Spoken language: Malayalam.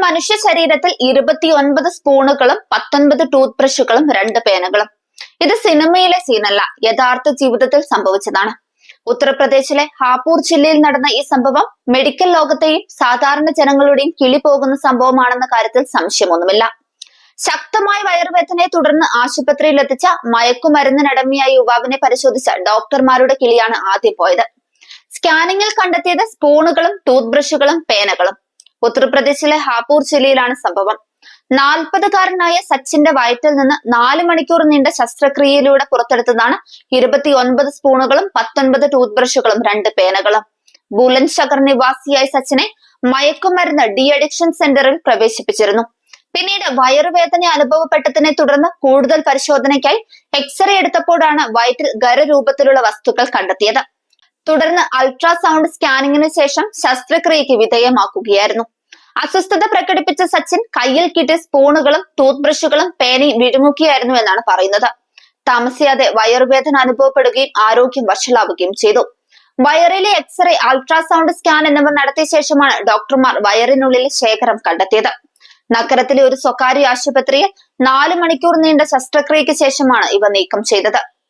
മനുഷ്യ ശരീരത്തിൽ 29 സ്പൂണുകളും 19 ടൂത്ത് ബ്രഷുകളും 2 പേനകളും. ഇത് സിനിമയിലെ സീനല്ല, യഥാർത്ഥ ജീവിതത്തിൽ സംഭവിച്ചതാണ്. ഉത്തർപ്രദേശിലെ ഹാപൂർ ജില്ലയിൽ നടന്ന ഈ സംഭവം മെഡിക്കൽ ലോകത്തെയും സാധാരണ ജനങ്ങളുടെയും കിളി പോകുന്ന സംഭവമാണെന്ന കാര്യത്തിൽ സംശയമൊന്നുമില്ല. ശക്തമായ വയറുവേദനയെ തുടർന്ന് ആശുപത്രിയിൽ എത്തിച്ച മയക്കുമരുന്നിനടിമയായ യുവാവിനെ പരിശോധിച്ച ഡോക്ടർമാരുടെ കിളിയാണ് ആദ്യം പോയത്. സ്കാനിങ്ങിൽ കണ്ടെത്തിയത് സ്പൂണുകളും ടൂത്ത് ബ്രഷുകളും പേനകളും. ഉത്തർപ്രദേശിലെ ഹാപൂർ ജില്ലയിലാണ് സംഭവം. 40-കാരനായ സച്ചിന്റെ വയറ്റിൽ നിന്ന് 4 മണിക്കൂർ നീണ്ട ശസ്ത്രക്രിയയിലൂടെ പുറത്തെടുത്തതാണ് 29 സ്പൂണുകളും 19 ടൂത്ത് ബ്രഷുകളും 2 പേനകളും. ബുലന്ദ് ശഹർ നിവാസിയായ സച്ചിനെ മയക്കുമരുന്ന് ഡി അഡിക്ഷൻ സെന്ററിൽ പ്രവേശിപ്പിച്ചിരുന്നു. പിന്നീട് വയറുവേദന അനുഭവപ്പെട്ടതിനെ തുടർന്ന് കൂടുതൽ പരിശോധനയ്ക്കായി എക്സ്റേ എടുത്തപ്പോഴാണ് വയറ്റിൽ ഖരരൂപത്തിലുള്ള വസ്തുക്കൾ കണ്ടെത്തിയത്. തുടർന്ന് അൾട്രാസൗണ്ട് സ്കാനിങ്ങിന് ശേഷം ശസ്ത്രക്രിയയ്ക്ക് വിധേയമാക്കുകയായിരുന്നു. അസ്വസ്ഥത പ്രകടിപ്പിച്ച സച്ചിൻ കയ്യിൽ കിട്ടിയ സ്പൂണുകളും ടൂത്ത് ബ്രഷുകളും പേനയും വിഴുങ്ങുകയായിരുന്നു എന്നാണ് പറയുന്നത്. താമസിയാതെ വയറുവേദന അനുഭവപ്പെടുകയും ആരോഗ്യം വഷളാവുകയും ചെയ്തു. വയറിലെ എക്സ്റേ, അൾട്രാസൗണ്ട് സ്കാൻ എന്നിവ നടത്തിയ ശേഷമാണ് ഡോക്ടർമാർ വയറിനുള്ളിൽ ശേഖരം കണ്ടെത്തിയത്. നഗരത്തിലെ ഒരു സ്വകാര്യ ആശുപത്രിയിൽ 4 മണിക്കൂർ നീണ്ട ശസ്ത്രക്രിയയ്ക്ക് ശേഷമാണ് ഇവ നീക്കം ചെയ്തത്.